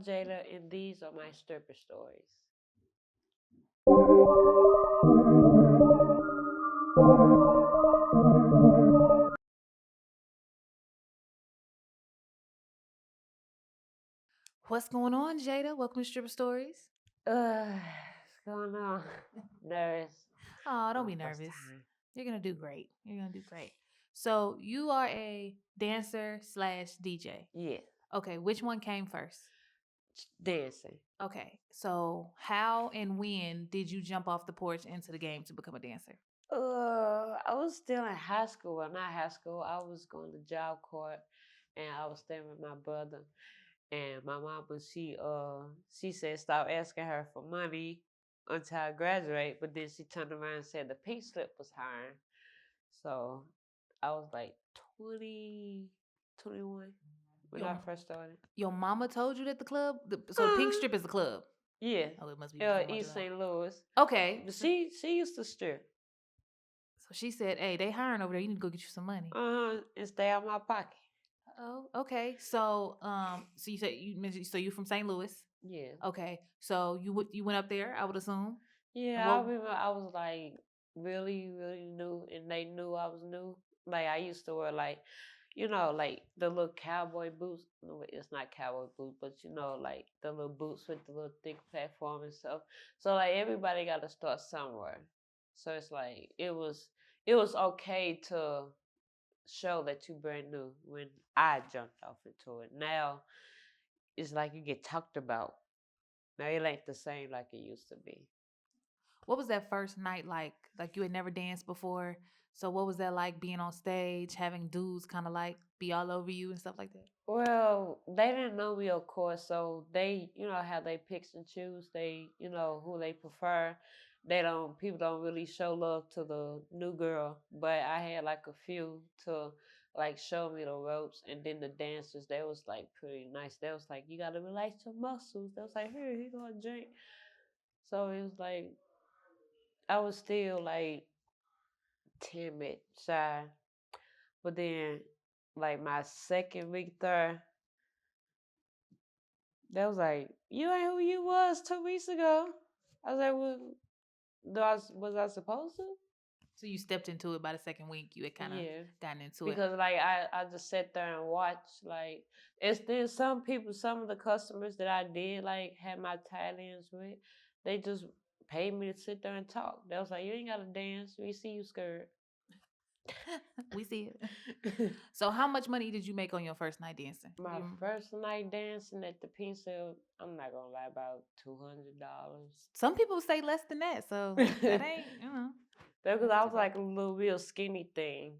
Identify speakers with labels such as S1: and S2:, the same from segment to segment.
S1: Jada, and these are my stripper stories.
S2: What's going on, Jada? Welcome to Stripper Stories.
S1: What's going on? Nervous.
S2: Oh, don't
S1: My
S2: be
S1: first
S2: nervous.
S1: time.
S2: You're gonna do great. You're gonna do great. So you are a dancer slash DJ.
S1: Yeah,
S2: Okay, which one came first?
S1: dancing.
S2: Okay, so how and when did you jump off the porch into the game to become a dancer?
S1: I was still in high school. Well, not high school. I was going to job court, and I was staying with my brother. And my mama, she said stop asking her for money until I graduate. But then she turned around and said the pink slip was hiring. So I was like 20, 21 when
S2: Your
S1: I first started.
S2: your mama told you that the club. So the Pink
S1: Uh,
S2: Strip is the club.
S1: yeah,
S2: Oh, it must be before my
S1: East
S2: time.
S1: St. Louis.
S2: Okay,
S1: But
S2: so,
S1: she used to strip.
S2: so she said, "Hey, they hiring over there. You need to go get you some money."
S1: And stay out my pocket.
S2: Oh, okay. So you said you mentioned so you from St. Louis.
S1: Yeah.
S2: Okay, so you went up there, I would assume. And
S1: Yeah, I
S2: what?
S1: remember I was like really, really new, and they knew I was new. Like I used to wear like, like the little cowboy boots. No, it's not cowboy boots, but like the little boots with the little thick platform and stuff. So like everybody got to start somewhere. So it's like it was okay to show that you brand new when I jumped off into it. Now it's like you get talked about. Now it ain't the same like it used to be.
S2: What was that first night like? Like you had never danced before. So what was that like being on stage, having dudes kind of like be all over you and stuff like that?
S1: Well, they didn't know me, of course, so they, how they picks and choose. They, who they prefer. People don't really show love to the new girl, but I had like a few to like show me the ropes, and then the dancers, they was like pretty nice. They was like, you gotta relax your muscles. They was like, here go a drink. So it was like I was still like timid, shy, but then like my second week there. They was like, "You ain't who you was 2 weeks ago." I was like, "Well, was I supposed to?"
S2: So you stepped into it by the second week. You had kind of
S1: Yeah,
S2: gotten into it.
S1: because like I just sat there and watched. Like it's then some people, some of the customers that I did like had my tie-ins with, they just paid me to sit there and talk. They was like, "You ain't gotta dance. We see you scared."
S2: We see it. So how much money did you make on your first night dancing?
S1: My first night dancing at the Pimps, I'm not gonna lie, about $200.
S2: Some people say less than that, so that ain't,
S1: Because
S2: ain't
S1: I
S2: too
S1: was
S2: bad.
S1: like a little real skinny thing,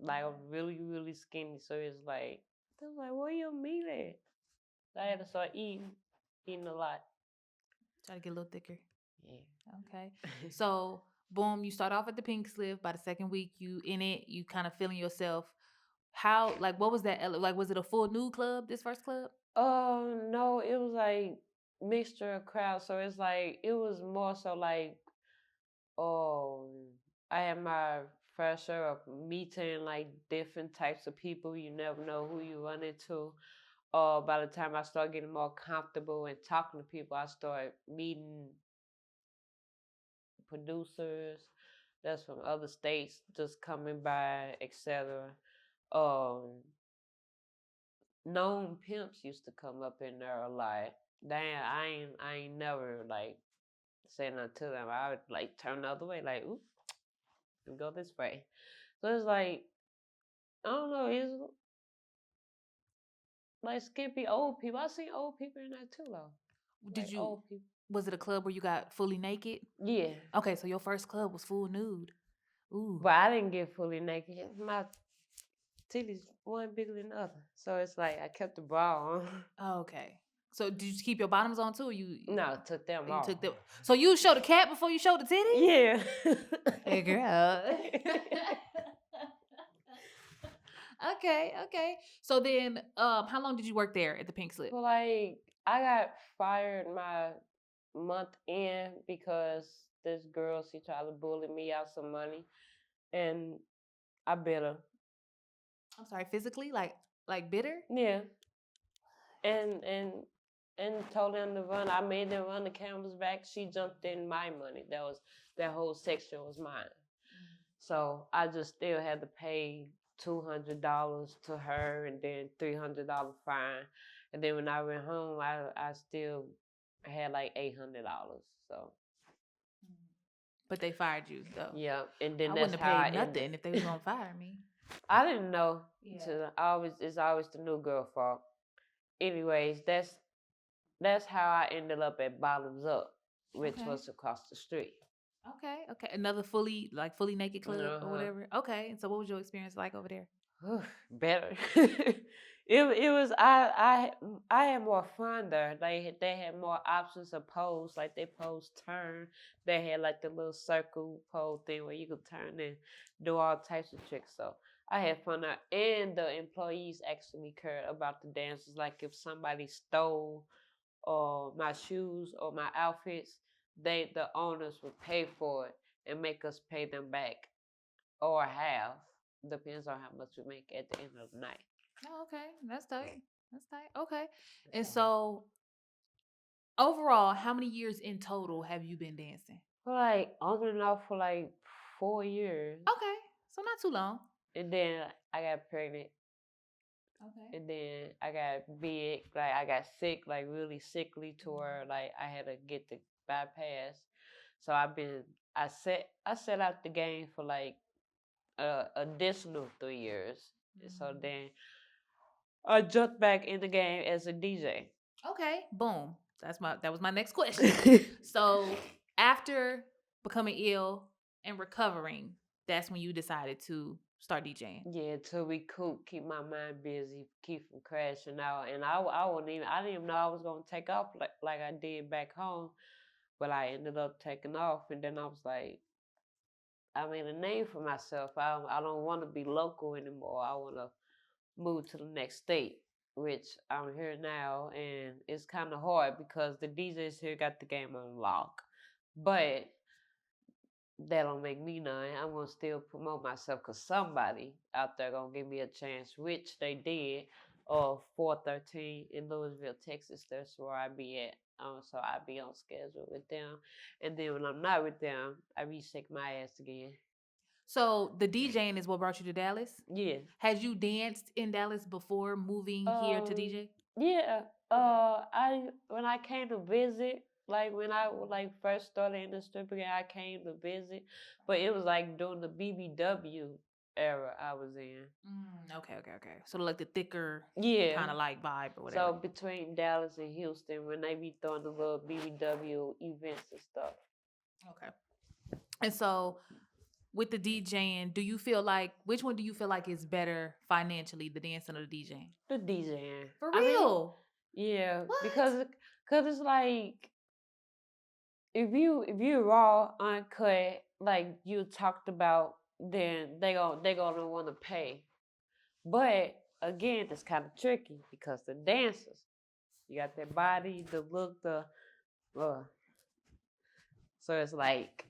S1: like a really really skinny. So it's like they was like, "Where your meat at?" I had to start eating a lot.
S2: Try to get a little thicker.
S1: Yeah.
S2: Okay. So boom, you start off at the pink slip. By the second week, you in it, you kind of feeling yourself. How like what was that like? Was it a full nude club? This first club?
S1: Oh no, it was like mixture of crowds. So it's like it was more so like um I had my fair share of meeting like different types of people. You never know who you run into. By the time I started getting more comfortable and talking to people, I started meeting producers that's from other states just coming by, etc. Um, known pimps used to come up in there a lot. Damn, I ain't never like say nothing to them. I would like turn the other way, like, ooh, go this way. So it's like I don't know, it's like skimpy old people. I seen old people in there too though.
S2: Did
S1: Like
S2: you?
S1: old people.
S2: Was it a club where you got fully naked?
S1: Yeah.
S2: Okay, so your first club was full nude. Ooh.
S1: But I didn't get fully naked. My titties one bigger than the other. So it's like I kept the bra on.
S2: Okay. So did you keep your bottoms on too? Or
S1: No, took them
S2: you
S1: off.
S2: took the. So you showed the cat before you showed the titties?
S1: Yeah.
S2: Hey girl. Okay, okay. So then, how long did you work there at the Pink Slip?
S1: Well, like I got fired my month in because this girl she tried to bully me out some money, and I bit her.
S2: I'm sorry, physically, like bitter.
S1: Yeah, and and told them to run. I made them run the cameras back. She jumped in my money. That whole section was mine. So I just still had to pay $200 to her and then $300 fine. And then when I went home, I still had like $800. So
S2: But they fired you though.
S1: yeah, and then
S2: I
S1: that's
S2: wouldn't have
S1: how I
S2: paid nothing
S1: ended.
S2: if they was gonna fire me.
S1: I didn't know.
S2: Yeah.
S1: It's always the new girl fault. Anyways, that's how I ended up at Bottoms Up, which
S2: Okay.
S1: was across the street.
S2: Okay. Another fully naked club or
S1: Uh-huh.
S2: whatever. Okay. And so what was your experience like over there?
S1: Better. It was I had more fun there. They had more options of pose. Like they pose turn. They had like the little circle pose thing where you could turn and do all types of tricks. So I had fun there. And the employees actually cared about the dances. Like if somebody stole or my shoes or my outfits, the owners would pay for it and make us pay them back or half. Depends on how much we make at the end of the night.
S2: Oh, okay. That's tight. That's tight. Okay. And so overall, how many years in total have you been dancing?
S1: For like on and off for like 4 years.
S2: Okay. So not too long.
S1: And then I got pregnant.
S2: Okay.
S1: And then I got big, like I got sick, like really sickly to where like I had to get the bypass. So I set out the game for like additional 3 years. So then I jumped back in the game as a DJ.
S2: Okay. Boom. That was my next question. So after becoming ill and recovering, that's when you decided to start DJing.
S1: Yeah, to recoup, keep my mind busy, keep from crashing out. And I didn't even know I was gonna take off like I did back home, but I ended up taking off. And then I was like, I made a name for myself. I don't want to be local anymore. I want to move to the next state, which I'm here now, and it's kind of hard because the DJs here got the game on lock, but that don't make me none. I'm gonna still promote myself because somebody out there gonna give me a chance, which they did. 413 in Louisville, Texas. That's where I be at. So I be on schedule with them, and then when I'm not with them, I be shake my ass again.
S2: So the DJing is what brought you to Dallas?
S1: Yeah.
S2: Had you danced in Dallas before moving here to
S1: Um.
S2: DJ?
S1: Yeah. I when I came to visit, like when I like first started in the stripping, I came to visit, but it was like during the BBW era I was in.
S2: Okay. So like the thicker
S1: Yeah.
S2: kind of like vibe or
S1: So
S2: whatever.
S1: between Dallas and Houston, when they be throwing the little BBW events and stuff.
S2: Okay. And so with the DJing, do you feel like which one do you feel like is better financially, the dancing or the DJing?
S1: The DJing.
S2: For
S1: I mean,
S2: real?
S1: yeah,
S2: What?
S1: because it's like if you raw uncut like you talked about, then they gonna want to pay. But again, it's kind of tricky because the dancers, you got their body, the look, uh, so it's like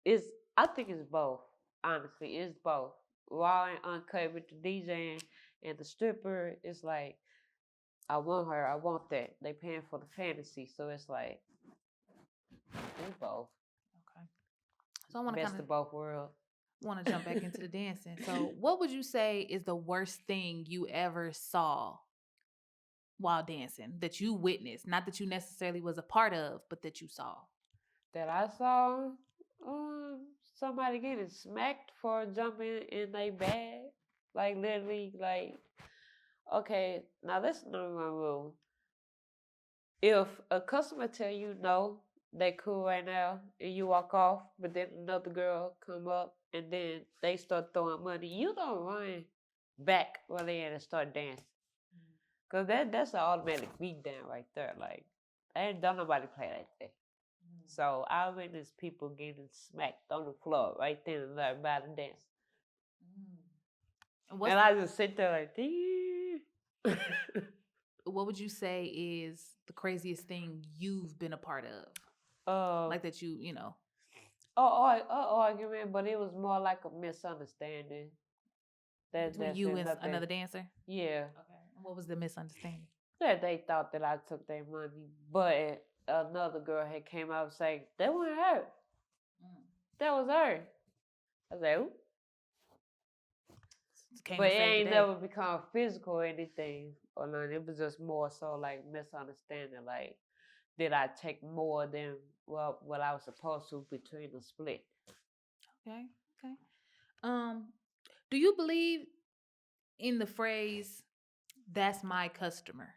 S1: it's. I think it's both. Honestly, it's both. Raw and uncut with the DJ and the stripper, it's like I want her, I want that. They paying for the fantasy, so it's like it's both.
S2: Okay. So I want to
S1: Best
S2: kind of
S1: of both worlds.
S2: want to jump back into the dancing. So what would you say is the worst thing you ever saw while dancing that you witnessed? Not that you necessarily was a part of, but that you saw.
S1: That I saw somebody getting smacked for jumping in their bag. Like literally, like okay, now that's number one rule. If a customer tell you no, they cool right now, and you walk off, but then another girl come up and then they start throwing money, you don't run back where they at and start dancing. Cause that's an automatic beat down right there. Like ain't don't nobody play like that. So I witnessed people getting smacked on the floor right then and there by the dance. And I just sit there like,
S2: what would you say is the craziest thing you've been a part of? Like that you know.
S1: Argument, but it was more like a misunderstanding.
S2: Between you and
S1: Nothing.
S2: another dancer?
S1: Yeah.
S2: Okay. And what was the misunderstanding?
S1: that they thought that I took their money, but another girl had came out and say that wasn't her.
S2: Mm.
S1: That was her. I said, "Ooh."
S2: Came
S1: But
S2: to
S1: it
S2: save the
S1: ain't
S2: day.
S1: never become physical or anything or nothing. It was just more so like misunderstanding. Like, did I take more than what I was supposed to between the split?
S2: Okay. Okay. Um, do you believe in the phrase "that's my customer"?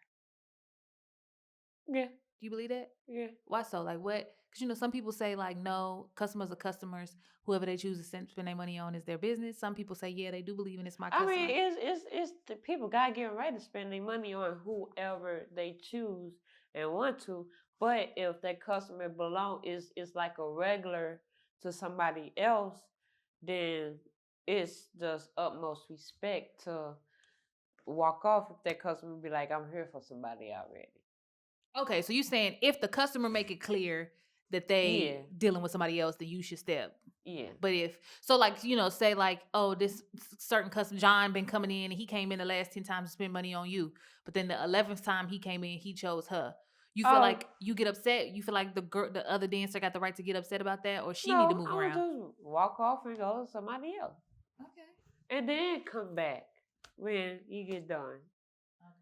S1: Yeah,
S2: Do you believe that?
S1: yeah.
S2: Why so? Like what? Because some people say like no, customers are customers. Whoever they choose to spend their money on is their business. Some people say yeah, they do believe in it's my
S1: I mean,
S2: customer.
S1: it's the people got getting ready to spend their money on whoever they choose and want to. But if that customer belong is like a regular to somebody else, then it's just utmost respect to walk off if that customer be like, I'm here for somebody already.
S2: Okay, so you saying if the customer make it clear that
S1: Yeah,
S2: they dealing with somebody else, then you should step.
S1: yeah.
S2: But if so, like say like, oh, this certain customer John been coming in and he came in the last 10 times to spend money on you, but then the 11th time he came in, he chose her. You feel
S1: Oh
S2: like you get upset? You feel like the other dancer got the right to get upset about that, or she need to
S1: no,
S2: move
S1: I'm
S2: around?
S1: gonna just walk off and go to somebody else,
S2: Okay.
S1: and then come back when you get done.
S2: Okay.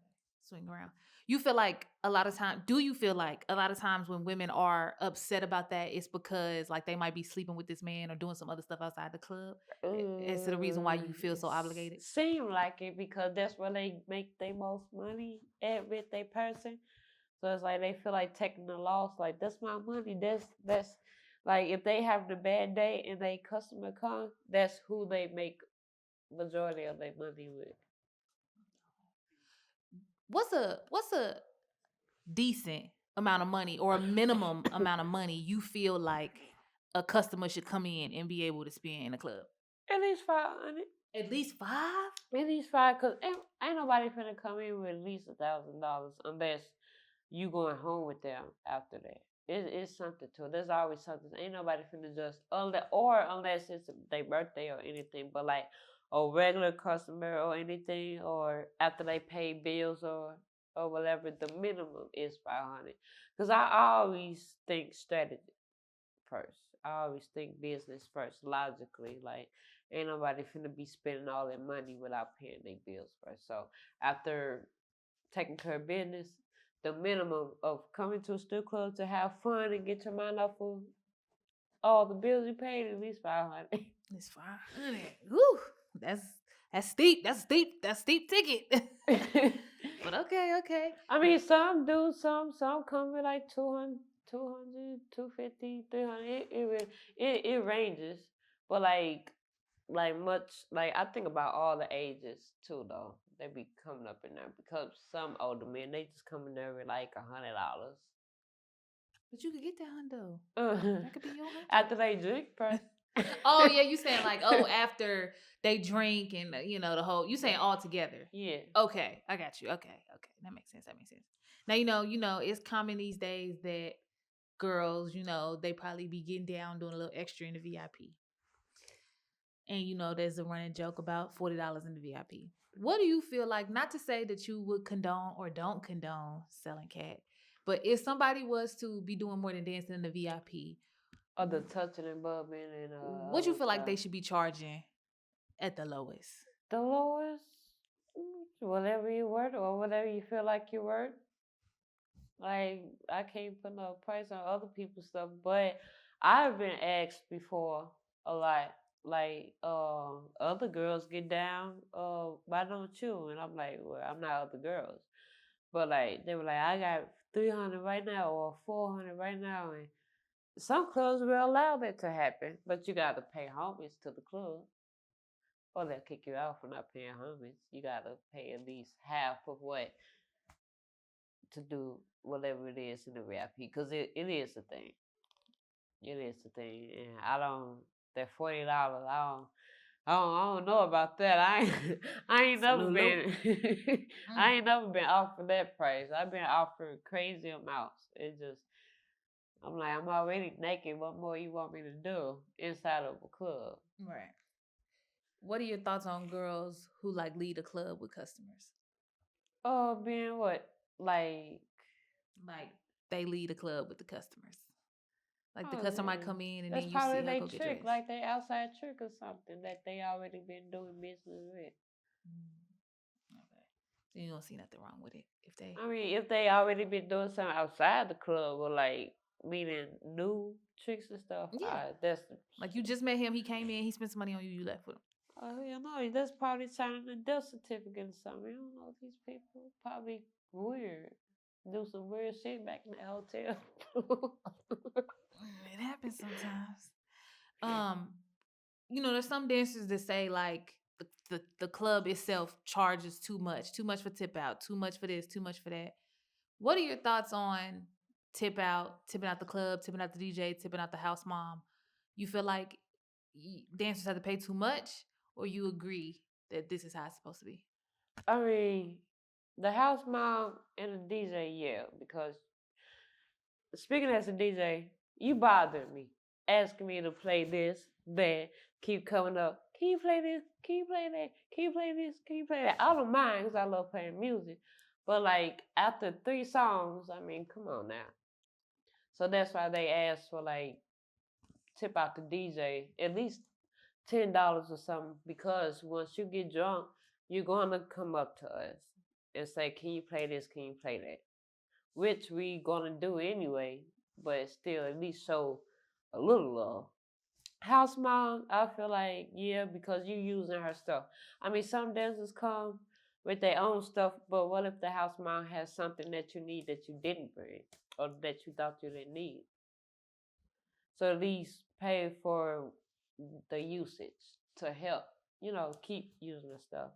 S2: Swing around. You feel like a lot of time. Do you feel like a lot of times when women are upset about that, it's because like they might be sleeping with this man or doing some other stuff outside the club? Is it the reason why you feel
S1: It
S2: so obligated?
S1: seem like it because that's where they make their most money at with their person. So it's like they feel like taking the loss. Like that's my money. That's like if they having a bad day and they customer come, that's who they make majority of their money with.
S2: What's a decent amount of money or a minimum amount of money you feel like a customer should come in and be able to spend in a club?
S1: At least 500.
S2: At least five?
S1: At least five, cause ain't nobody finna come in with at least $1,000 unless you going home with them after that. It's something to it. There's always something. Ain't nobody finna just unless it's their birthday or anything. But like a regular customer or anything, or after they pay bills or whatever, the minimum is 500. Cause I always think strategy first. I always think business first, logically. Like, ain't nobody finna be spending all their money without paying their bills first. So after taking care of business, the minimum of coming to a strip club to have fun and get your mind off of all the bills you paid, at least 500.
S2: It's 500. Woo! That's steep. That's steep ticket. But okay, okay.
S1: I mean, some do, some come with like 200, 250, 300. It ranges, but like much like I think about all the ages too though. They be coming up in there because some older men they just come in there with like $100.
S2: But you could get that hundo. That could be your hundo.
S1: After they drink first.
S2: Oh yeah, you saying like after they drink and the whole you saying all together.
S1: Yeah.
S2: Okay, I got you. Okay, okay, that makes sense. That makes sense. Now it's common these days that girls, they probably be getting down doing a little extra in the VIP. And there's a running joke about $40 in the VIP. What do you feel like? Not to say that you would condone or don't condone selling cat, but if somebody was to be doing more than dancing in the VIP,
S1: Or the touching and bubbing and
S2: what you
S1: other
S2: feel like
S1: stuff.
S2: they should be charging at the lowest?
S1: The lowest, whatever you worth or whatever you feel like you're worth. Like I can't put no price on other people's stuff, but I've been asked before a lot. Like, other girls get down, why don't you? And I'm like, well, I'm not other girls. But like they were like, I got 300 right now or 400 right now, and some clubs will allow that to happen, but you got to pay homage to the club, or they'll kick you out for not paying homage. You got to pay at least half of what to do whatever it is in the VIP, because it is a thing. It is a thing, and I don't that $40. I don't know about that. I ain't
S2: It's a
S1: never
S2: little low.
S1: been
S2: Mm.
S1: I ain't never been offered that price. I've been offered crazy amounts. It just I'm like I'm already naked. What more you want me to do inside of a club?
S2: Right. What are your thoughts on girls who like lead a club with customers?
S1: Oh, being what? Like,
S2: Like they leave the club with the customers. Like the
S1: oh
S2: customer might
S1: yeah,
S2: come in and
S1: that's
S2: then you
S1: probably
S2: see her
S1: they
S2: go get
S1: trick,
S2: dressed.
S1: like they outside trick or something that they already been doing business with.
S2: Mm, okay. You don't see nothing wrong with it if they.
S1: I mean, if they already been doing something outside the club or like meaning new tricks and stuff,
S2: Yeah.
S1: that's
S2: Like you just met him, he came in, he spent some money on you, you left with him.
S1: oh you know, that's probably signing a death certificate or something. You don't know these people probably weird. Do some weird shit back in the hotel.
S2: It happens sometimes. Um, there's some dancers that say like the club itself charges too much for tip out, too much for this, too much for that. What are your thoughts on tipping out the club, tipping out the DJ, tipping out the house mom? You feel like dancers have to pay too much, or you agree that this is how it's supposed to be?
S1: I mean, the house mom and the DJ, yeah, because speaking as a DJ, you bother me, asking me to play this, that, keep coming up. Can you play this? Can you play that? Can you play this? Can you play that? I don't mind because I love playing music. But like after 3 songs, I mean, come on now. So that's why they ask for like tip out the DJ at least $10 or something because once you get drunk, you're gonna come up to us and say, "Can you play this? Can you play that?" Which we gonna do anyway, but still at least show a little love. House mom, I feel like yeah, because you using her stuff. I mean, some dancers come with their own stuff, but what if the house mom has something that you need that you didn't bring or that you thought you didn't need? So at least pay for the usage to help, keep using the stuff.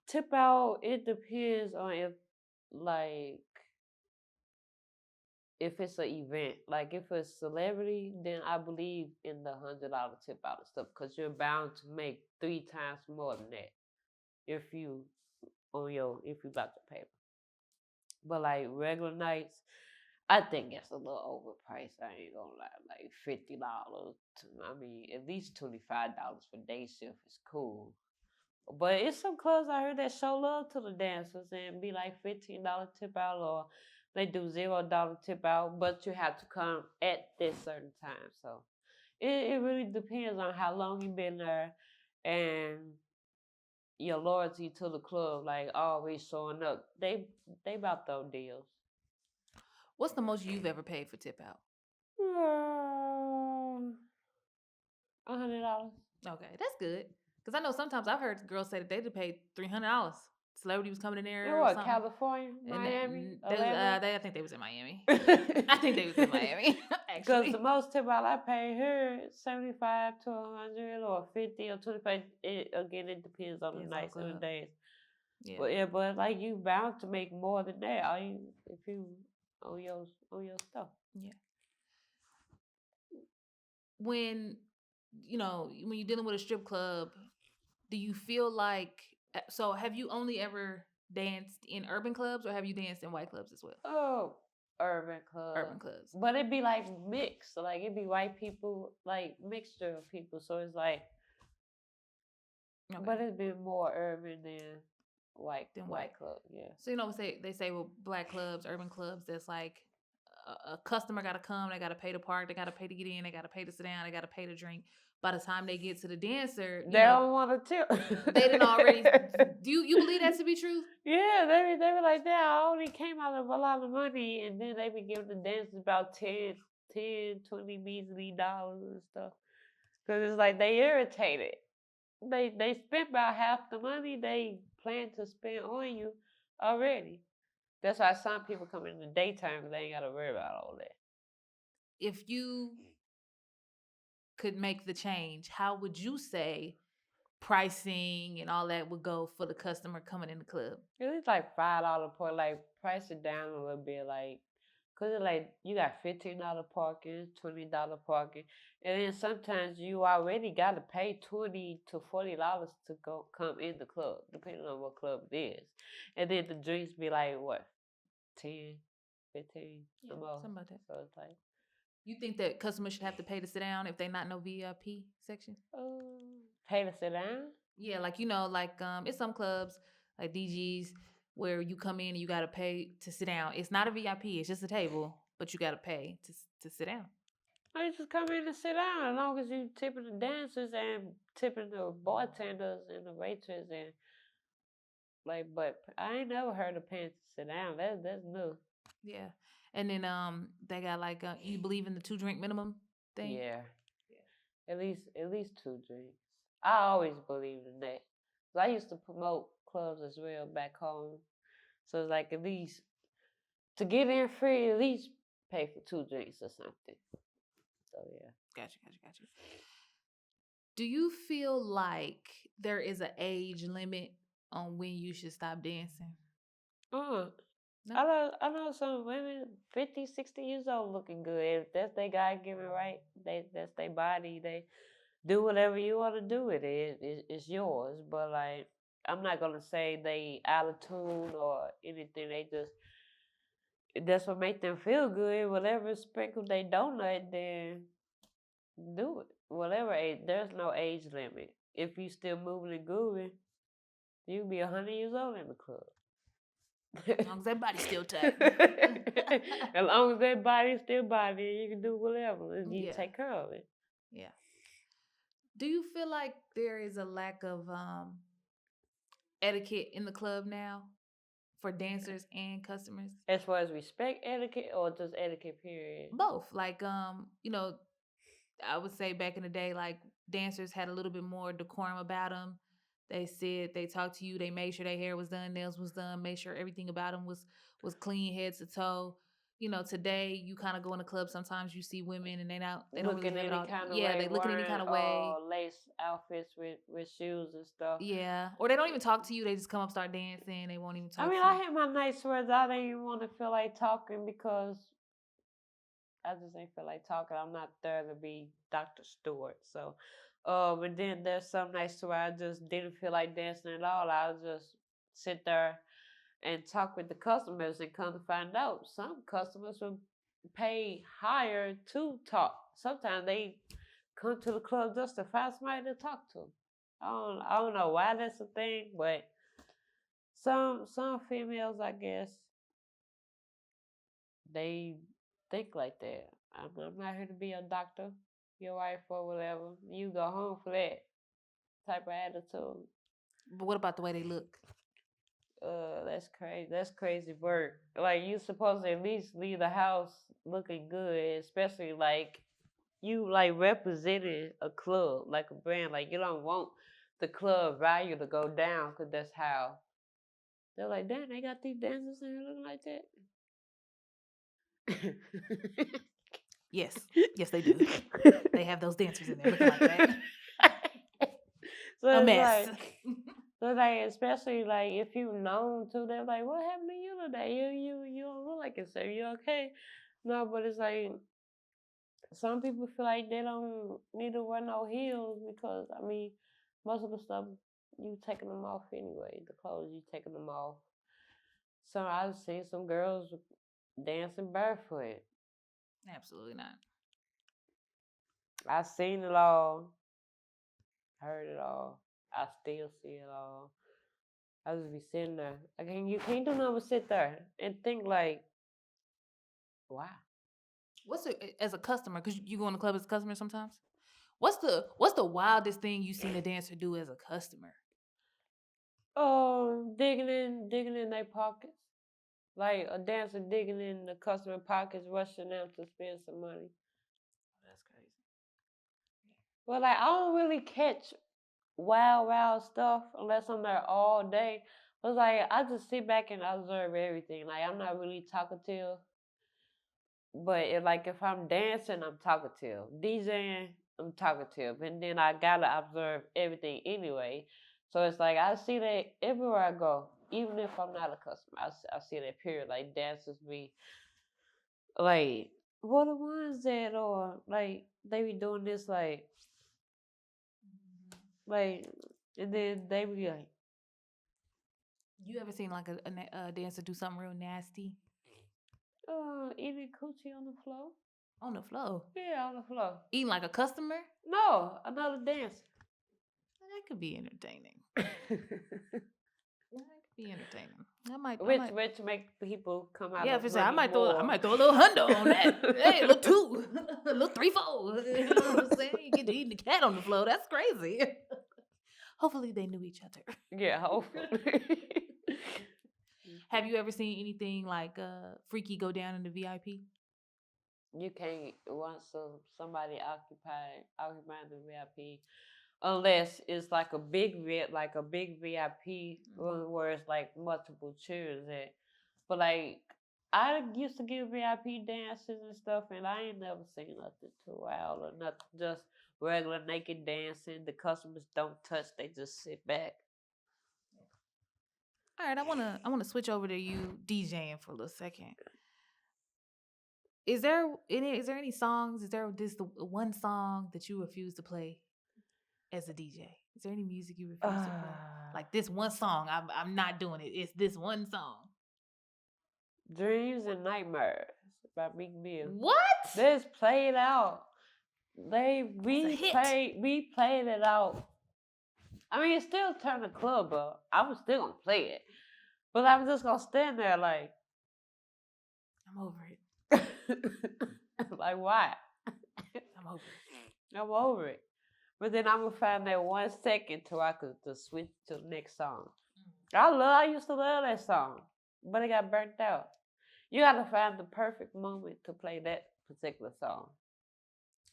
S1: Tip out, it depends on like if it's an event, like if it's celebrity, then I believe in the $100 tip out and stuff because you're bound to make 3 times more than that if you if you got the paper. But like regular nights, I think that's a little overpriced. I ain't gonna lie, like $50. I mean, at least $25 for day shift is cool. But it's some clubs out here that show love to the dancers and be like $15 tip out, or they do $0 tip out, but you have to come at this certain time. So it really depends on how long you've been there and your loyalty to the club, like always showing up. They about those deals.
S2: What's the most you've ever paid for tip out?
S1: $100.
S2: Okay, that's good. Because I know sometimes I've heard girls say that they'd pay $300. Celebrity was coming in
S1: In
S2: there or
S1: what,
S2: something,
S1: California,
S2: and
S1: Miami, Atlanta?
S2: I think they was in Miami. I think they was in Miami
S1: Because the
S2: actually.
S1: most tip out I pay here is 75 to 100 or 50 or 25. Again, it depends on the
S2: Depends on the
S1: nights and the
S2: club.
S1: days.
S2: Yeah,
S1: But yeah, but like you bound to make more than that. Are you if you on your stuff?
S2: yeah. When when you're dealing with a strip club, do you feel like so? Have you only ever danced in urban clubs, or have you danced in white clubs as well?
S1: Oh, urban club.
S2: Urban clubs.
S1: But it'd be like mixed. Like it'd be white people, like mixture of people. So it's like,
S2: Okay.
S1: but it'd be more urban than white
S2: Then white.
S1: white club. Yeah.
S2: So they say with black clubs, urban clubs, that's like a customer got to come, they got to pay to park, they got to pay to get in, they got to pay to sit down, they got to pay to drink. By the time they get to the dancer,
S1: They don't want to tip.
S2: they didn't already. Do you believe that to be true?
S1: Yeah, they were like that. I only came out of a lot of money, and then they be giving the dancers about 20 measly dollars and stuff. Cause it's like they irritated. They spent about half the money they plan to spend on you already. That's why some people come in the daytime because they ain't got to worry about all that.
S2: If you could make the change, how would you say pricing and all that would go for the customer coming in the club?
S1: It's like $5 per, like price it down a little bit, like, cause it's like you got $15 parking, $20 parking, and then sometimes you already gotta pay $20 to $40 to go come in the club, depending on what club it is, and then the drinks be like what, 10, 15,
S2: Yeah,
S1: the most.
S2: something about that.
S1: So it's like,
S2: You think that customers should have to pay to sit down if they not no VIP section?
S1: pay to sit down.
S2: Yeah, like like it's some clubs like DGs. where you come in and you got to pay to sit down. It's not a VIP. It's just a table, but you got to pay to sit down.
S1: I just come in and sit down as long as you tipping the dancers and tipping the bartenders and the waitress and like. But I ain't never heard of paying to sit down. That's new.
S2: Yeah. And then they got like you believe in the 2 drink minimum thing?
S1: Yeah, at least 2 drinks. I always believed in that. 'Cause I used to promote clubs as well back home, so it's like at least to get in free, at least pay for 2 drinks or something. So yeah.
S2: Gotcha. Do you feel like there is an age limit on when you should stop dancing?
S1: Uh,
S2: No.
S1: I know some women 50, 60 years old looking good. If that's their God given right, that's their body. They do whatever you want to do with it. It's yours. But like I'm not gonna say they out of tune or anything. They just that's what make them feel good. Whatever sprinkle they donut, then do it. Whatever age, there's no age limit. If you still moving and grooving, you can be 100 years old in the club.
S2: As long as that body's still tight.
S1: As long as that body's still body, you can do whatever. And you
S2: Yeah.
S1: take care of it.
S2: Yeah. Do you feel like there is a lack of etiquette in the club now for dancers and customers?
S1: As far as respect etiquette or just etiquette period?
S2: Both. Like I would say back in the day, like dancers had a little bit more decorum about them. They said they talked to you. They made sure their hair was done, nails was done, made sure everything about them was clean, head to toe. Today you kind of go in the club. Sometimes you see women and they don't really
S1: Looking
S2: have it
S1: any
S2: all.
S1: kind of
S2: Yeah,
S1: way,
S2: they look in any
S1: wearing
S2: kind of way.
S1: lace outfits with shoes and stuff.
S2: Yeah, or they don't even talk to you. They just come up, start dancing. They won't even
S1: I
S2: talk
S1: mean,
S2: to
S1: I
S2: you.
S1: had my nights where I didn't even want to feel like talking because I just ain't feel like talking. I'm not there to be Dr. Stewart. So, and then there's some nights where I just didn't feel like dancing at all. I would just sit there and talk with the customers and come to find out some customers will pay higher to talk. Sometimes they come to the club just to find somebody to talk to. I don't know why that's a thing, but some females, I guess, they think like that. I'm not here to be a doctor, your wife or whatever. You go home for that type of attitude.
S2: But what about the way they look?
S1: That's crazy. That's crazy work. Like you supposed to at least leave the house looking good, especially like you like representing a club, like a brand. Like you don't want the club value to go down because that's how they're like. Damn, they got these dancers in here looking like that.
S2: Yes, they do. They have those dancers in there looking like that.
S1: So
S2: A
S1: it's
S2: mess.
S1: especially like if you known to, they're like, what happened to you today? You don't look like it, sir. You okay? No, but it's like some people feel like they don't need to wear no heels because I mean, most of the stuff you taking them off anyway. The clothes you taking them off. So I've seen some girls dancing barefoot.
S2: Absolutely not.
S1: I've seen it all, heard it all. I still see it all. I just be sitting there. You can't do nothing but sit there and think like, wow.
S2: As a customer? Because you go in the club as a customer sometimes. What's the wildest thing you seen a dancer do as a customer?
S1: Oh, digging in their pockets. Like a dancer digging in the customer pockets, rushing them to spend some money.
S2: That's crazy.
S1: Well, like I don't really catch wild stuff unless I'm there all day. But like I just sit back and observe everything. Like I'm not really talkative. But if I'm dancing, I'm talkative. DJing, I'm talkative, and then I gotta observe everything anyway. So it's like I see that everywhere I go, even if I'm not a customer. I see that period. Like dancers be like, what the ones that are like they be doing this like, and then they be like,
S2: You ever seen like a dancer do something real nasty
S1: eating coochie on the floor.
S2: on the floor?
S1: Yeah, on the floor.
S2: Eating like a customer?
S1: No, another dancer.
S2: Well, that could be entertaining. That could be entertaining. I might.
S1: Which make people come out
S2: Yeah,
S1: of
S2: for sure. I
S1: money
S2: might throw. I
S1: more.
S2: might throw a little hundo on that. Hey, a little two, a little 3, 4. You know what I'm saying? You get to eating the cat on the floor. That's crazy. Hopefully, they knew each other.
S1: Yeah, hopefully.
S2: Have you ever seen anything like freaky go down in the VIP?
S1: You can't want somebody occupying the VIP unless it's like a big VIP where it's like multiple chairs at. But like I used to give VIP dances and stuff, and I ain't never seen nothing too wild or nothing. Just regular naked dancing. The customers don't touch; they just sit back.
S2: All right, I wanna switch over to you DJing for a little second. Is there any songs? Is there this the one song that you refuse to play as a DJ? Is there any music you refuse to play? Like this one song, I'm not doing it. It's this one song.
S1: Dreams and Nightmares by Meek Mill.
S2: What?
S1: Let's play it out.
S2: hit.
S1: We played it out. I mean, it still turned the club up. I was still gonna play it, but I was just gonna stand there like,
S2: I'm over it.
S1: like why?
S2: I'm over it.
S1: I'm over it. But then I'm gonna find that 1 second till I could just switch to the next song. I used to love that song, but it got burnt out. You gotta find the perfect moment to play that particular song.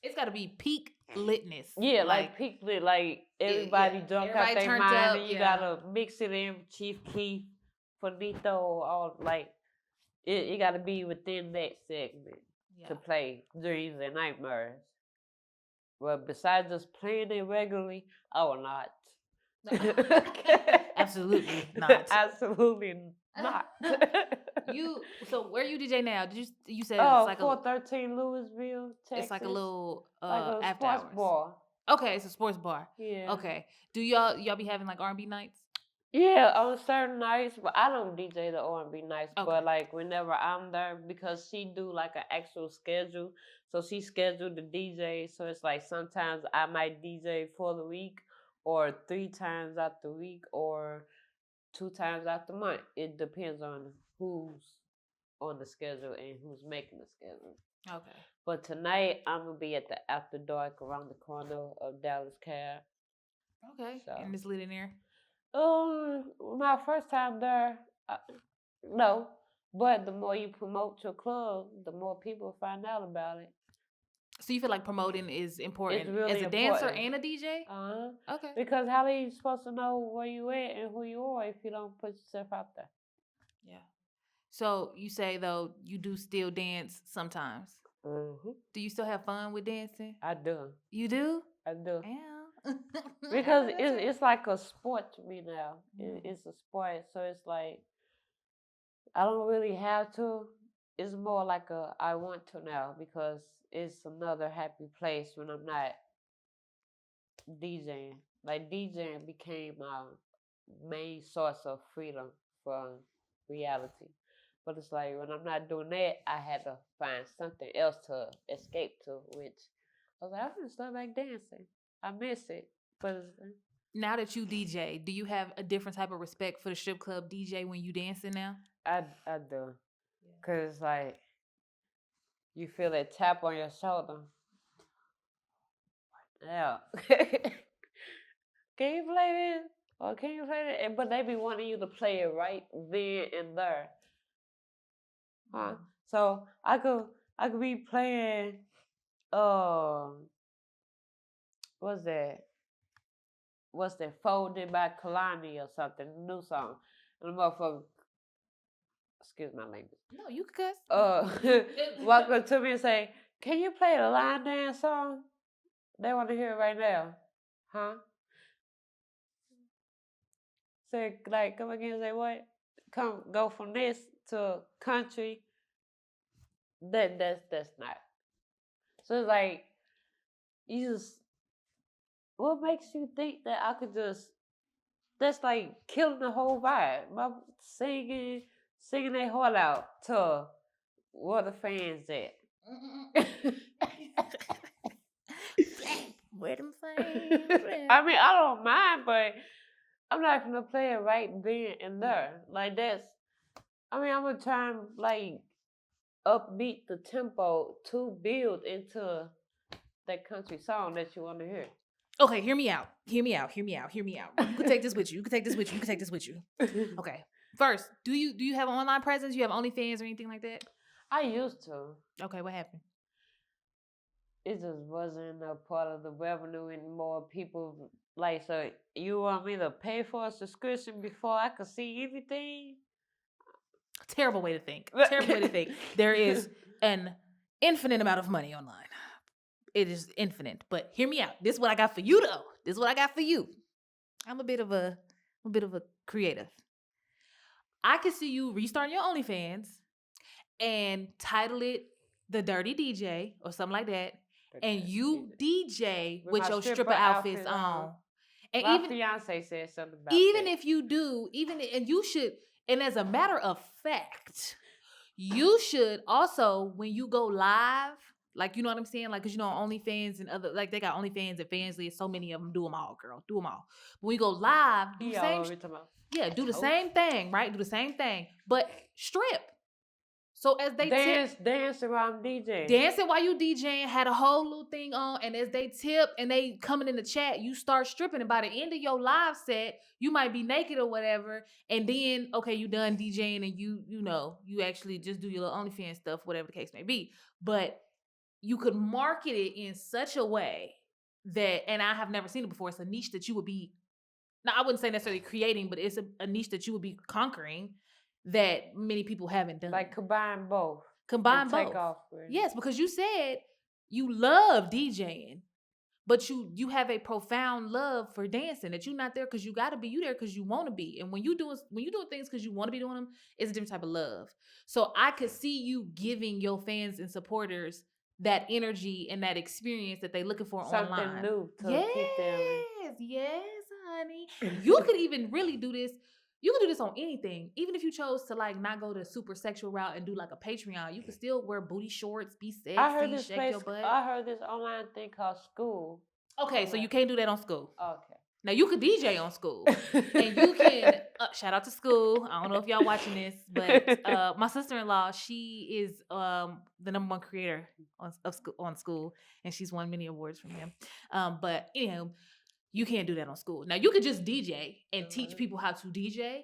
S2: It's got to be peak litness.
S1: Yeah, like peak lit, like everybody drunk out
S2: Everybody
S1: their
S2: turned
S1: mind,
S2: up,
S1: and you
S2: yeah.
S1: gotta mix it in with Chief Keef, Finito, all like it gotta be within that segment to play Dreams and Nightmares. But besides just playing it regularly, I will not.
S2: Absolutely not.
S1: Absolutely not.
S2: So where you DJ now? You said
S1: Oh,
S2: it's like
S1: 413 Louisville, Texas.
S2: it's like a little
S1: like a
S2: after
S1: sports
S2: hours.
S1: bar.
S2: Okay, it's a sports bar.
S1: Yeah.
S2: Okay. Do y'all be having like R&B nights?
S1: Yeah, on certain nights, but I don't DJ the R&B nights.
S2: Okay.
S1: But like whenever I'm there, because she do like an actual schedule, so she scheduled the DJ. So it's like sometimes I might DJ for the week, or 3 times out the week, or 2 times out the month. It depends on who's on the schedule and who's making the schedule.
S2: Okay.
S1: But tonight I'm gonna be at the After Dark around the corner of Dallas Cab.
S2: Okay.
S1: So.
S2: And it's lit in there.
S1: My first time there, no. But the more you promote your club, the more people find out about it.
S2: So you feel like promoting is important
S1: It's really
S2: as a dancer and a DJ? Okay.
S1: Because how are you supposed to know where you at and who you are if you don't put yourself out there?
S2: Yeah. So you say though you do still dance sometimes.
S1: Mm-hmm.
S2: Do you still have fun with dancing?
S1: I do.
S2: You do?
S1: I do.
S2: Yeah.
S1: Because it's like a sport to me now. It's a sport, so it's like I don't really have to. It's more like I want to now because it's another happy place when I'm not DJing. Like DJing became my main source of freedom from reality. But it's like when I'm not doing that, I had to find something else to escape to, which I was like, I'm gonna start back dancing. I miss it. But
S2: now that you DJ, do you have a different type of respect for the strip club DJ when you dancing now?
S1: I do. Cause it's like you feel that tap on your shoulder. Yeah. Can you play this? Or can you play that? But they be wanting you to play it right then and there. So I could be playing what's that Folded by Kalani or something, new song. And the motherfucker, excuse my language.
S2: No, you can cuss.
S1: Walk up to me and say, can you play the line dance song? They want to hear it right now. Huh? Say, like, come again and say what? Go from this to country. That's not. So it's like, what makes you think that I could that's like killing the whole vibe. My singing their heart out to where the fans at.
S2: Where them fans?
S1: I mean, I don't mind, but I'm not gonna play it right then and there. Like that's. I mean, I'm gonna try and like upbeat the tempo to build into that country song that you want to hear.
S2: Okay, hear me out. Hear me out. Hear me out. Hear me out. You could take this with you. You could take this with you. You could take this with you. Okay. First, do you have an online presence? You have OnlyFans or anything like that?
S1: I used to.
S2: Okay, what happened?
S1: It just wasn't a part of the revenue anymore. People like, so you want me to pay for a subscription before I could see everything?
S2: Terrible way to think. Terrible way to think. There is an infinite amount of money online. It is infinite. But hear me out. This is what I got for you though. This is what I got for you. I'm a bit of a creative. I could see you restarting your OnlyFans and title it The Dirty DJ or something like that. And you DJ with your stripper outfits on. And
S1: my
S2: even
S1: fiance said something about
S2: even
S1: that.
S2: if you do, and you should, and as a matter of fact, you should also, when you go live, like, you know what I'm saying? Like, cause you know, OnlyFans and other, like they got OnlyFans and Fansly, so many of them, do them all, girl, do them all. When you go live, do the same, do the same thing, right? Do the same thing, but strip. So as they
S1: dance around DJing.
S2: Dancing while you DJing, had a whole little thing on, and as they tip and they coming in the chat, you start stripping. And by the end of your live set, you might be naked or whatever. And then, okay, you done DJing and you actually just do your little OnlyFans stuff, whatever the case may be. But you could market it in such a way that, and I have never seen it before, it's a niche that you would be, now I wouldn't say necessarily creating, but it's a niche that you would be conquering that many people haven't done.
S1: Like combine both.
S2: Combine both. Yes, because you said you love DJing, but you have a profound love for dancing. That you're not there because you got to be. You there because you want to be. And when you doing things because you want to be doing them, it's a different type of love. So I could see you giving your fans and supporters that energy and that experience that they're looking for
S1: something
S2: online.
S1: New to keep them.
S2: Yes, honey. You could even really do this. You can do this on anything. Even if you chose to like not go the super sexual route and do like a Patreon, you can still wear booty shorts, be sexy,
S1: I heard this
S2: shake your butt.
S1: I heard this online thing called School.
S2: Okay, so you can't do that on School.
S1: Okay.
S2: Now you could DJ on School, and you can shout out to School. I don't know if y'all watching this, but my sister-in-law, she is the #1 creator on School, and she's won many awards from him. But anyhow, you can't do that on School. Now you could just DJ and teach people how to DJ,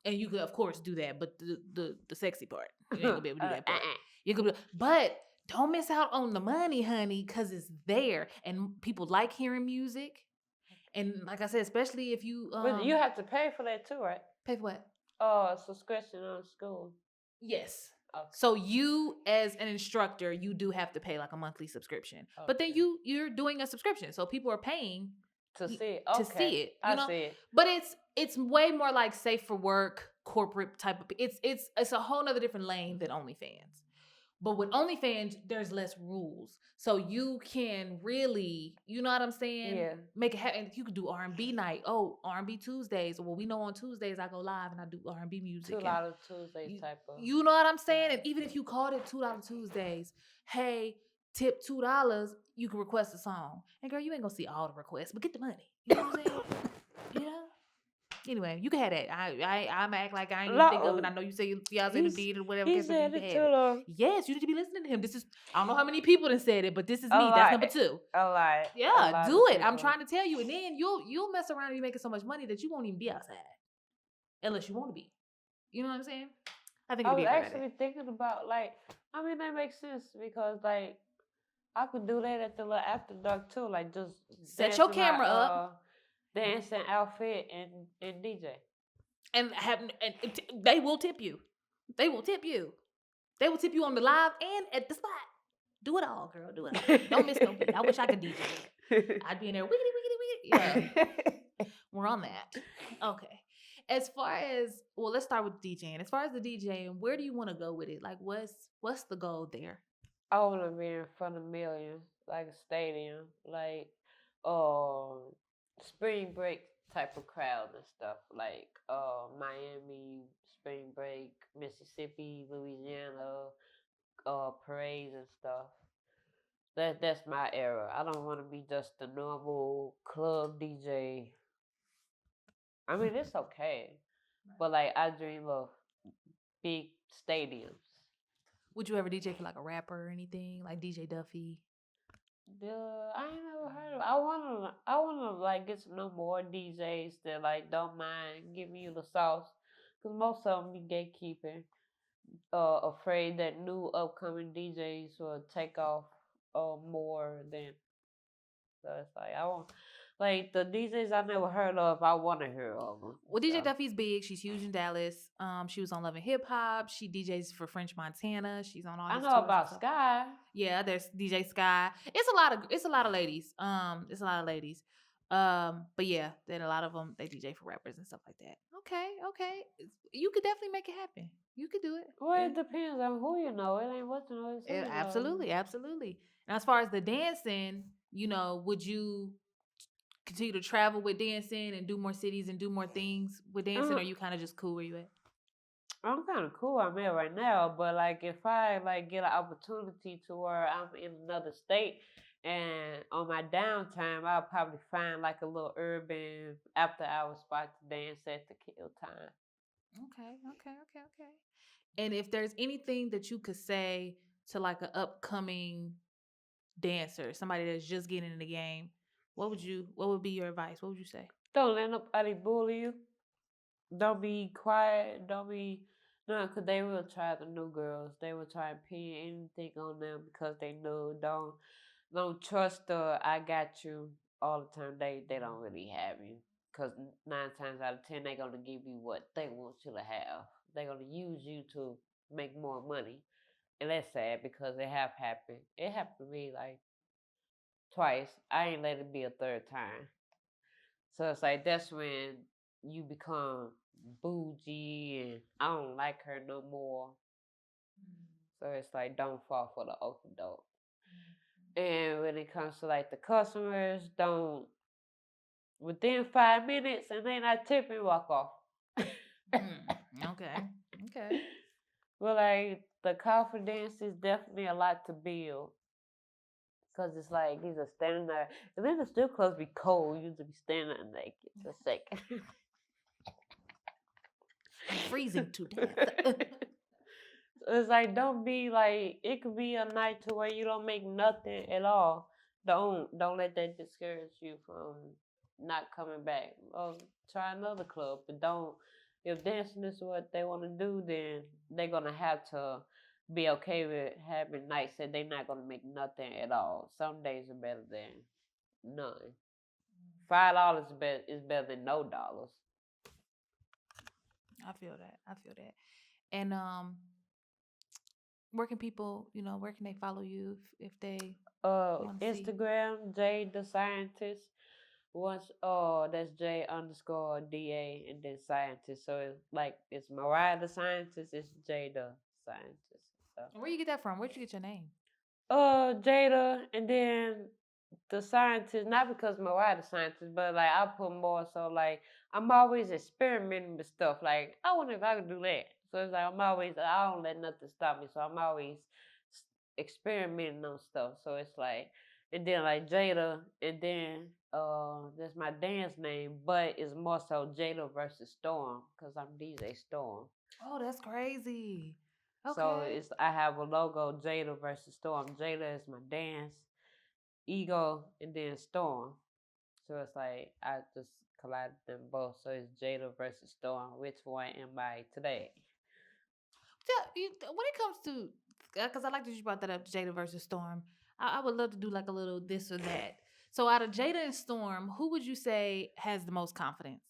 S2: and you could of course do that. But the sexy part, you ain't gonna be able to do that part. You could, but don't miss out on the money, honey, because it's there, and people like hearing music. And like I said, especially if you
S1: but you have to pay for that too, right?
S2: Pay for what?
S1: Subscription on School.
S2: Yes. Okay. So you, as an instructor, you do have to pay like a monthly subscription. Okay. But then you're doing a subscription, so people are paying
S1: to see it.
S2: To see it.
S1: I see it.
S2: But it's way more like safe for work, corporate type of. It's a whole nother different lane than OnlyFans. But with OnlyFans, there's less rules. So you can really, you know what I'm saying?
S1: Yeah.
S2: Make it happen. You could do R&B night. Oh, R&B Tuesdays. Well, we know on Tuesdays I go live and I do R&B music.
S1: $2 Tuesdays type of.
S2: You know what I'm saying? And even if you called it $2 Tuesdays, hey, tip $2, you can request a song. And girl, you ain't gonna see all the requests, but get the money. You know what I'm saying? You know? Anyway, you can have that. I'm act like I ain't even think of it. I know you say your fiance did or whatever.
S1: He said it too long.
S2: Yes, you need to be listening to him. This is, I don't know how many people done said it, but this is me. That's number 2.
S1: A lot.
S2: Yeah, do it. I'm trying to tell you. And then you'll mess around and you making so much money that you won't even be outside. Unless you want to be. You know what I'm saying? I think
S1: I was actually thinking about that makes sense because I could do that at the after dark too. Like just
S2: set your camera up.
S1: Dancing outfit and DJ.
S2: And they will tip you. They will tip you. They will tip you on the live and at the spot. Do it all, girl. Do it all. Don't miss no beat. I wish I could DJ. I'd be in there. Wiggity, wiggity, wiggity. Yeah. We're on that. Okay. As far as, well, let's start with DJing. As far as the DJing, where do you want to go with it? Like, what's the goal there?
S1: I want to be in front of millions, like a stadium, like spring break type of crowd and stuff, like Miami, spring break, Mississippi, Louisiana, parades and stuff. That's my era. I don't want to be just a normal club DJ I mean, it's okay, but like I dream of big stadiums.
S2: Would you ever DJ for like a rapper or anything, like DJ Duffy?
S1: I ain't never heard of. I wanna like get to know more DJs that like don't mind giving you the sauce, cause most of them be gatekeeping, afraid that new upcoming DJs will take off, more than. So it's like I want, like the DJs I never heard of. I want to hear of them.
S2: Well, DJ
S1: So
S2: Duffy's big. She's huge in Dallas. She was on Love and Hip Hop. She DJs for French Montana. She's on all
S1: I
S2: his
S1: know
S2: tours and
S1: about
S2: stuff.
S1: Sky.
S2: Yeah, there's DJ Sky. It's a lot of ladies. It's a lot of ladies. But yeah, then a lot of them they DJ for rappers and stuff like that. Okay, okay. You could definitely make it happen. You could do it.
S1: Well,
S2: Yeah.
S1: it depends on who you know. It ain't what you know. It's who you know.
S2: Absolutely, absolutely. And as far as the dancing, would you continue to travel with dancing and do more cities and do more things with dancing, or
S1: Uh,
S2: you kind of just cool where you at?
S1: I'm kind of cool. I'm at right now, but like if I like get an opportunity to where I'm in another state, and on my downtime, I'll probably find like a little urban after hour spot to dance at to kill time.
S2: Okay, okay, okay, okay. And if there's anything that you could say to like an upcoming dancer, somebody that's just getting in the game, what would be your advice? What would you say?
S1: Don't let nobody bully you. Don't be quiet. Don't be no, cause they will try the new girls. They will try and pin anything on them because they know. Don't trust the I got you all the time. They don't really have you. Cause 9 times out of 10 they're gonna give you what they want you to have. They're gonna use you to make more money. And that's sad because it have happened. It happened to me like twice. I ain't let it be a third time. So it's like that's when you become bougie and I don't like her no more. So it's like don't fall for the open dope. And when it comes to like the customers, don't within 5 minutes and they not tipping, walk off.
S2: Okay, okay.
S1: But like the confidence is definitely a lot to build. Cause it's like you just standing there, and then the strip clubs be cold. You just be standing there naked for a second.
S2: I'm freezing to death.
S1: It's like don't be like it could be a night to where you don't make nothing at all. Don't let that discourage you from not coming back. Try another club, but don't. If dancing is what they want to do, then they're gonna have to be okay with having nights that they're not gonna make nothing at all. Some days are better than none. $5 is better than no dollars.
S2: I feel that. I feel that. And where can people, where can they follow you if they want to see?
S1: Instagram, Jay the Scientist. Once that's J_DA and then scientist. So it's like it's Mariah the Scientist, it's Jay the Scientist. So
S2: Where you get that from? Where'd you get your name?
S1: Jada and then the scientist, not because Mariah the scientist, but like I put more so like I'm always experimenting with stuff. Like I wonder if I could do that. So it's like I don't let nothing stop me. So I'm always experimenting on stuff. So it's like and then like Jada and then that's my dance name, but it's more so Jada versus Storm because I'm DJ Storm.
S2: Oh, that's crazy.
S1: So
S2: Okay.
S1: it's I have a logo Jada versus Storm. Jada is my dance ego and then Storm. So it's like I just collided them both. So it's Jada versus Storm. Which one am I today?
S2: When it comes to, because I like that you brought that up, Jada versus Storm. I would love to do like a little this or that. So out of Jada and Storm, who would you say has the most confidence?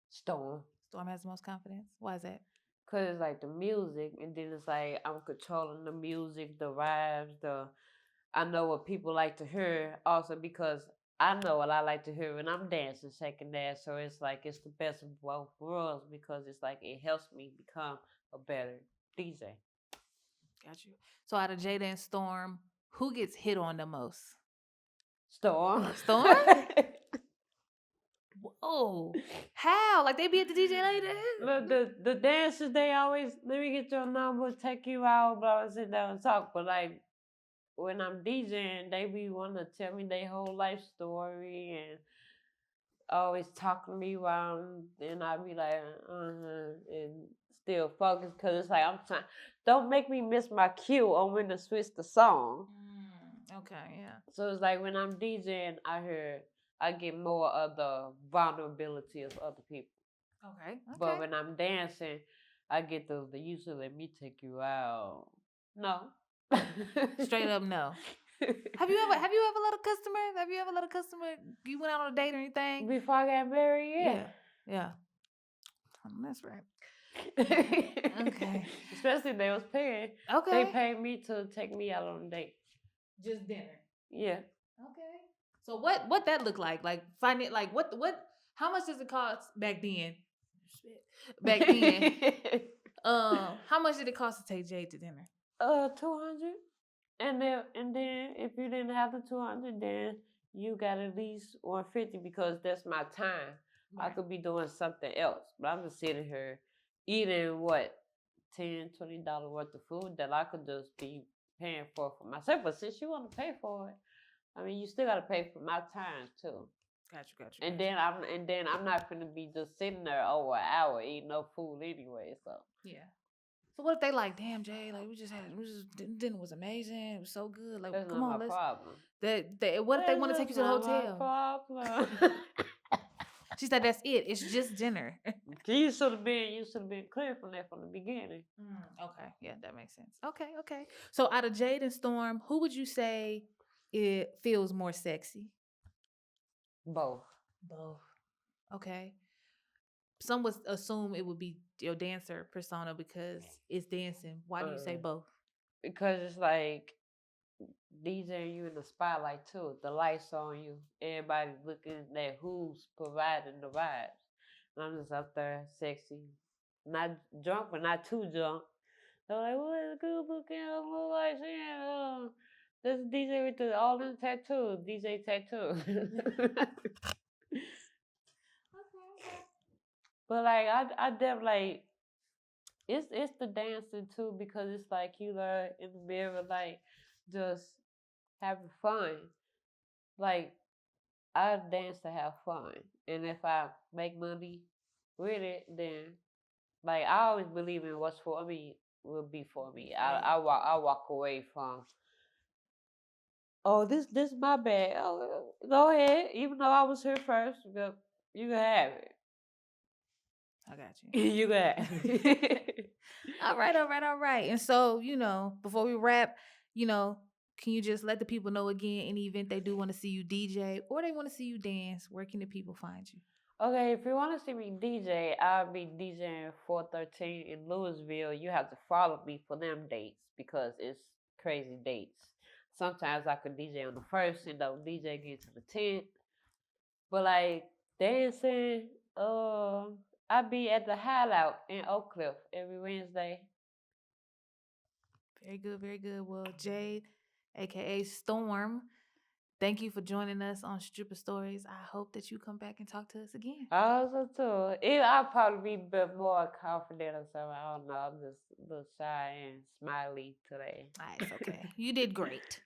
S1: Storm.
S2: Storm has the most confidence. Why is that?
S1: Cause it's like the music, and then it's like I'm controlling the music, the vibes, I know what people like to hear. Also because I know what I like to hear when I'm dancing, shaking that. So it's like it's the best of both worlds because it's like it helps me become a better DJ.
S2: Got you. So out of Jada and Storm, who gets hit on the most?
S1: Storm.
S2: Storm? Whoa. How? Like they be at the DJ like that?
S1: Look, the dancers they always let me get your number, take you out, blah, sit down and talk. But like when I'm DJing, they be wanting to tell me their whole life story and always talking to me while and I be like, and still focus because it's like I'm trying. Don't make me miss my cue on when to switch the song.
S2: Okay, yeah.
S1: So it's like when I'm DJing, I get more of the vulnerability of other people.
S2: Okay.
S1: But when I'm dancing, I get the usually let me take you out. No.
S2: Straight up no. Have you ever let a customer? Have you ever let a customer? You went out on a date or anything?
S1: Before I got married, yeah.
S2: Yeah. That's right. Okay.
S1: Especially if they was paying.
S2: Okay.
S1: They paid me to take me out on a date.
S2: Just dinner.
S1: Yeah.
S2: Okay. So what that look like? Like find it like what how much does it cost back then? Back then. How much did it cost to take Jade to dinner?
S1: 200. And then if you didn't have the 200, then you got at least 150 because that's my time. Right. I could be doing something else, but I'm just sitting here eating what $10, $20 worth of food that I could just be paying for myself. But since you want to pay for it, I mean, you still got to pay for my time too.
S2: Gotcha.
S1: And then I'm not gonna be just sitting there over an hour eating no food anyway. So
S2: yeah. So what if they like, damn Jay, like dinner was amazing, it was so good. Like,
S1: that's
S2: come
S1: not
S2: on,
S1: my problem.
S2: What if they want to take you to the hotel?
S1: Problem.
S2: She said that's it. It's just dinner.
S1: You should have been clear from that from the beginning.
S2: Okay, yeah, that makes sense. Okay. So out of Jade and Storm, who would you say it feels more sexy?
S1: Both.
S2: Okay. Some would assume it would be your dancer persona because it's dancing. Why do you say both?
S1: Because it's like DJing you in the spotlight too. The lights on you. Everybody looking at who's providing the vibes. And I'm just up there, sexy, not drunk, but not too drunk. They're like, "What is good looking? Look like saying, this DJ with all the tattoos, DJ tattoo." But like, I definitely like. It's the dancing too because it's like you learn in the mirror, like just having fun. Like I dance to have fun, and if I make money with it, then like I always believe in what's for me will be for me. I walk away from. Oh, this my bad. Oh, go ahead. Even though I was here first, you can have it.
S2: I got you.
S1: You got it.
S2: All right. And so, before we wrap, can you just let the people know again any event they do want to see you DJ or they want to see you dance? Where can the people find you?
S1: Okay, if you want to see me DJ, I'll be DJing 413 in Louisville. You have to follow me for them dates because it's crazy dates. Sometimes I could DJ on the 1st and don't DJ get to the 10th. But like dancing, I be at the Hideout in Oak Cliff every Wednesday.
S2: Very good. Well, Jade, aka Storm, thank you for joining us on Stripper Stories. I hope that you come back and talk to us again.
S1: Also too. I'll probably be a bit more confident or something. I don't know. I'm just a little shy and smiley today.
S2: It's okay. You did great.